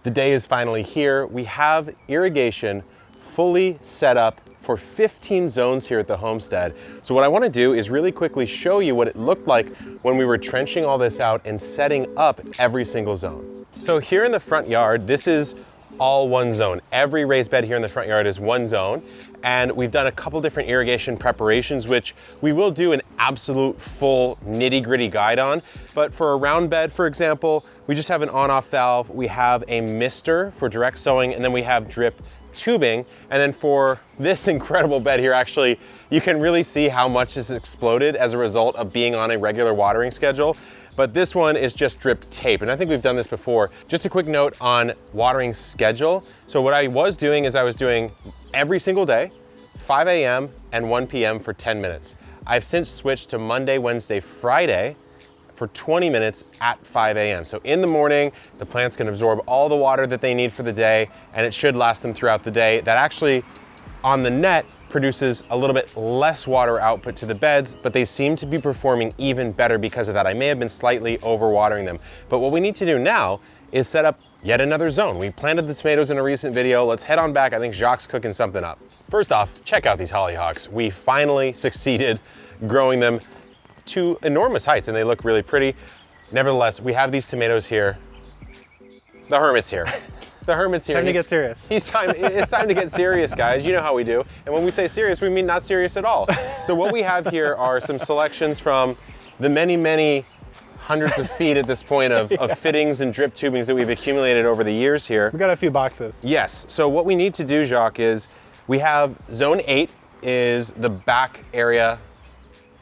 The day is finally here. We have irrigation fully set up for 15 zones here at the homestead. So what I want to do is really quickly show you what it looked like when we were trenching all this out and setting up every single zone. So here in the front yard, this is all one zone. Every raised bed here in the front yard is one zone. And we've done a couple different irrigation preparations, which we will do an absolute full nitty-gritty guide on. But for a round bed, for example, we just have an on-off valve. We have a mister for direct sowing, and then we have drip tubing. And then for this incredible bed here, actually, you can really see how much has exploded as a result of being on a regular watering schedule. But this one is just drip tape. And I think we've done this before. Just a quick note on watering schedule. So what I was doing is I was doing every single day, 5 a.m. and 1 p.m. for 10 minutes. I've since switched to Monday, Wednesday, Friday for 20 minutes at 5 a.m. So in the morning, the plants can absorb all the water that they need for the day, and it should last them throughout the day. That actually, on the net, produces a little bit less water output to the beds, but they seem to be performing even better because of that. I may have been slightly overwatering them. But what we need to do now is set up yet another zone. We planted the tomatoes in a recent video. Let's head on back. I think Jacques cooking something up. First off, check out these hollyhocks. We finally succeeded growing them to enormous heights, and they look really pretty. Nevertheless, we have these tomatoes here. The hermit's here. The hermit's here. Time to get serious. It's time to get serious, guys. You know how we do. And when we say serious, we mean not serious at all. So what we have here are some selections from the many, many hundreds of feet at this point of fittings and drip tubings that we've accumulated over the years here. We got a few boxes. Yes. So what we need to do, Jacques, is we have zone 8 is the back area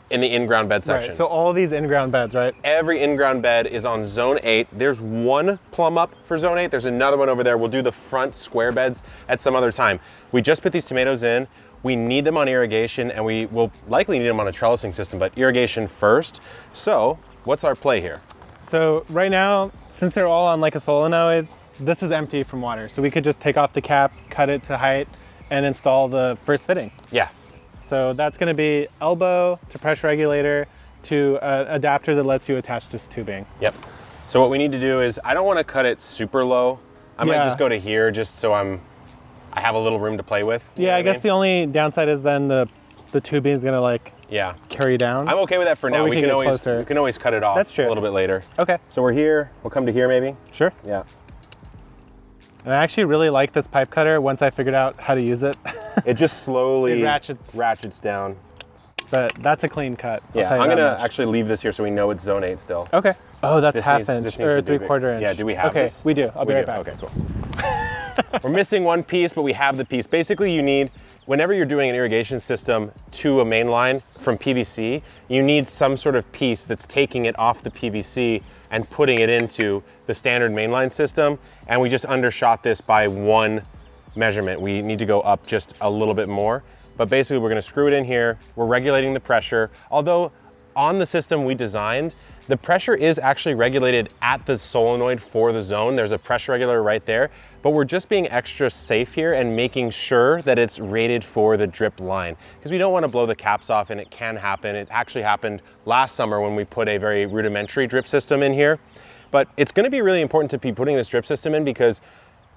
in the in-ground bed section. Right, so all these in-ground beds, right? Every in-ground bed is on zone 8. There's one plumb up for zone 8. There's another one over there. We'll do the front square beds at some other time. We just put these tomatoes in. We need them on irrigation, and we will likely need them on a trellising system, but irrigation first. So what's our play here? So right now, since they're all on like a solenoid, this is empty from water. So we could just take off the cap, cut it to height, and install the first fitting. Yeah. So that's going to be elbow to pressure regulator to an adapter that lets you attach this tubing. Yep. So what we need to do is, I don't want to cut it super low. I might just go to here just so I have a little room to play with. Yeah, I guess the only downside is then the tubing is going to like carry down. I'm okay with that for now. We can always cut it off That's true. a little bit later. Okay. So we're here. We'll come to here maybe. Sure. Yeah. And I actually really like this pipe cutter once I figured out how to use it. It just slowly ratchets down. But that's a clean cut. Yeah, I'm gonna actually leave this here so we know it's zone 8 still. Okay. Oh, that's half inch or 3/4 inch. Yeah, do we have this? Okay, we do. I'll be right back. Okay, cool. We're missing one piece, but we have the piece. Basically, you need, whenever you're doing an irrigation system to a main line from PVC, you need some sort of piece that's taking it off the PVC and putting it into the standard mainline system. And we just undershot this by one measurement. We need to go up just a little bit more. But basically we're gonna screw it in here. We're regulating the pressure. Although on the system we designed, the pressure is actually regulated at the solenoid for the zone. There's a pressure regulator right there, but we're just being extra safe here and making sure that it's rated for the drip line, because we don't want to blow the caps off, and it can happen. It actually happened last summer when we put a very rudimentary drip system in here. But it's going to be really important to be putting this drip system in because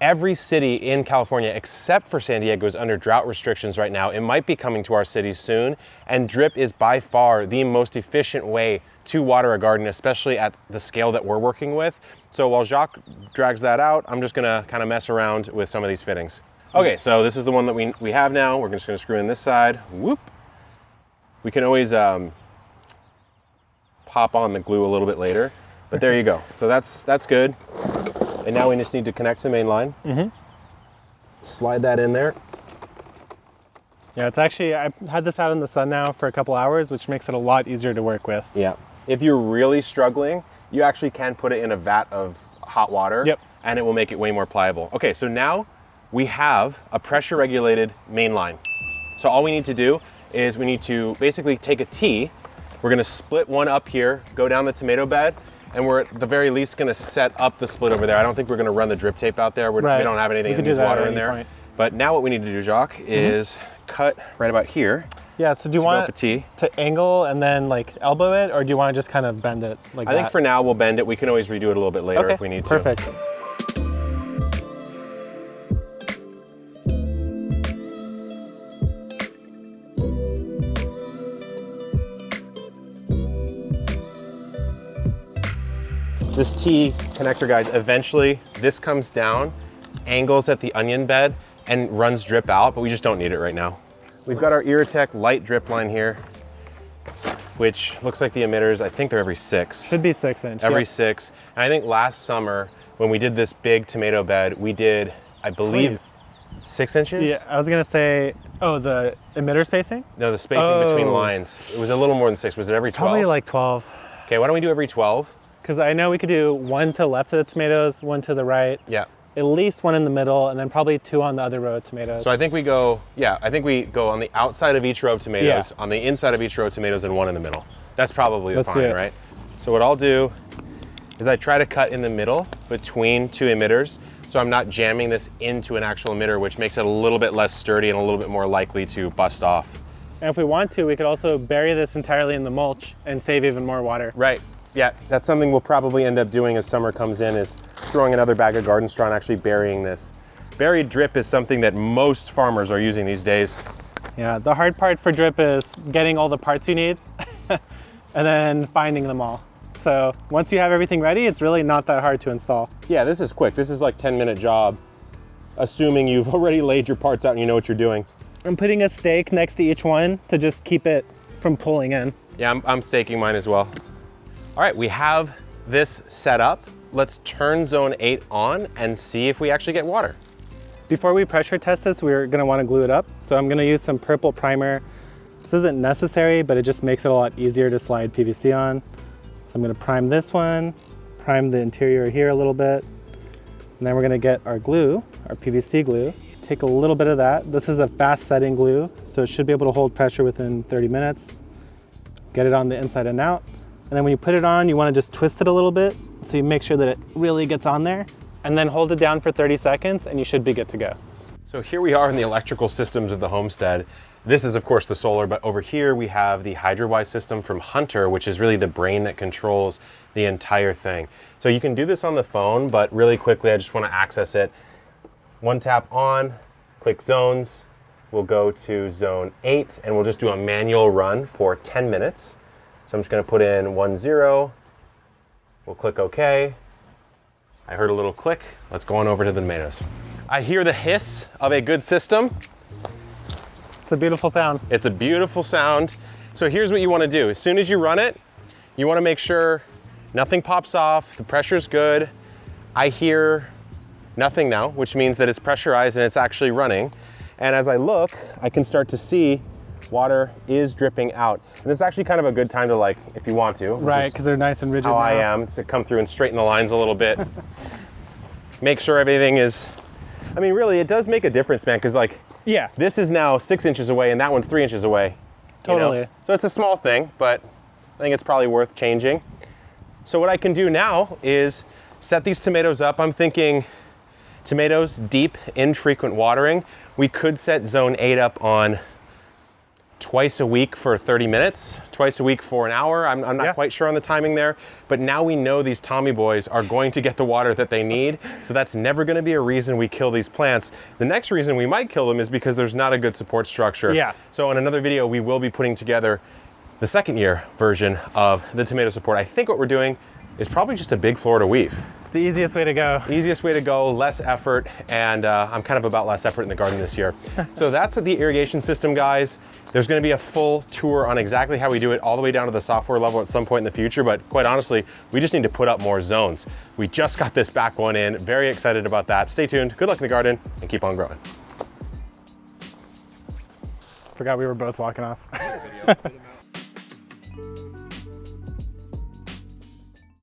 every city in California, except for San Diego, is under drought restrictions right now. It might be coming to our cities soon, and drip is by far the most efficient way to water a garden, especially at the scale that we're working with. So while Jacques drags that out, I'm just gonna kind of mess around with some of these fittings. Okay, so this is the one that we have now. We're just gonna screw in this side. Whoop. We can always pop on the glue a little bit later, but there you go. So that's good. And now we just need to connect to the main line. Mm-hmm. Slide that in there. Yeah, it's actually, I've had this out in the sun now for a couple hours, which makes it a lot easier to work with. Yeah. If you're really struggling, you actually can put it in a vat of hot water. Yep. And it will make it way more pliable. Okay, so now we have a pressure regulated main line. So all we need to do is we need to basically take a T. We're gonna split one up here, go down the tomato bed, and we're at the very least gonna set up the split over there. I don't think we're gonna run the drip tape out there. We don't have anything in this water in there. But now what we need to do, Jacques, is cut right about here. Yeah, so do you want it to angle and then like elbow it, or do you want to just kind of bend it like that? I think for now we'll bend it. We can always redo it a little bit later if we need to. Perfect. this T connector, guys, eventually this comes down, angles at the onion bed, and runs drip out, but we just don't need it right now. We've got our Irritech light drip line here, which looks like the emitters, I think they're every 6. Should be 6-inch. Every yep. 6. And I think last summer, when we did this big tomato bed, we did, I believe, Please. 6 inches? Yeah, I was gonna say, oh, the emitter spacing? No, the spacing between lines. It was a little more than 6. Was it every 12? Probably like 12. Okay, why don't we do every 12? Because I know we could do 1 to the left of the tomatoes, 1 to the right. Yeah. At least 1 in the middle, and then probably 2 on the other row of tomatoes. So I think we go, I think we go on the outside of each row of tomatoes, on the inside of each row of tomatoes, and 1 in the middle. That's probably fine, right? So what I'll do is I try to cut in the middle between 2 emitters, so I'm not jamming this into an actual emitter, which makes it a little bit less sturdy and a little bit more likely to bust off. And if we want to, we could also bury this entirely in the mulch and save even more water. Right, yeah, that's something we'll probably end up doing as summer comes in, is throwing another bag of garden straw and actually burying this. Buried drip is something that most farmers are using these days. Yeah, the hard part for drip is getting all the parts you need and then finding them all. So once you have everything ready, it's really not that hard to install. Yeah, this is quick. This is like 10-minute job, assuming you've already laid your parts out and you know what you're doing. I'm putting a stake next to each one to just keep it from pulling in. Yeah, I'm staking mine as well. All right, we have this set up. Let's turn zone 8 on and see if we actually get water. Before we pressure test this, we're gonna wanna glue it up. So I'm gonna use some purple primer. This isn't necessary, but it just makes it a lot easier to slide PVC on. So I'm gonna prime this one, prime the interior here a little bit, and then we're gonna get our glue, our PVC glue. Take a little bit of that. This is a fast setting glue, so it should be able to hold pressure within 30 minutes. Get it on the inside and out. And then when you put it on, you wanna just twist it a little bit so you make sure that it really gets on there, and then hold it down for 30 seconds and you should be good to go. So here we are in the electrical systems of the homestead. This is of course the solar, but over here we have the HydroWise system from Hunter, which is really the brain that controls the entire thing. So you can do this on the phone, but really quickly I just wanna access it. 1 tap on, click zones. We'll go to zone 8 and we'll just do a manual run for 10 minutes. So I'm just gonna put in 10. We'll click OK. I heard a little click. Let's go on over to the tomatoes. I hear the hiss of a good system. It's a beautiful sound. It's a beautiful sound. So here's what you wanna do. As soon as you run it, you wanna make sure nothing pops off, the pressure's good. I hear nothing now, which means that it's pressurized and it's actually running. And as I look, I can start to see water is dripping out. And this is actually kind of a good time to, like, if you want to. Right, because they're nice and rigid how now. I am, to come through and straighten the lines a little bit. Make sure everything is, I mean, really, it does make a difference, man, because like, yeah, this is now 6 inches away and that one's 3 inches away. Totally. You know? So it's a small thing, but I think it's probably worth changing. So what I can do now is set these tomatoes up. I'm thinking tomatoes, deep, infrequent watering. We could set zone 8 up on twice a week for 30 minutes, twice a week for an hour. I'm not quite sure on the timing there, but now we know these Tommy boys are going to get the water that they need, so that's never gonna be a reason we kill these plants. The next reason we might kill them is because there's not a good support structure. Yeah. So in another video, we will be putting together the second year version of the tomato support. I think what we're doing is probably just a big Florida weave. It's the easiest way to go. Easiest way to go, less effort, and I'm kind of about less effort in the garden this year. So that's the irrigation system, guys. There's gonna be a full tour on exactly how we do it all the way down to the software level at some point in the future, but quite honestly, we just need to put up more zones. We just got this back one in, very excited about that. Stay tuned, good luck in the garden, and keep on growing. Forgot we were both walking off.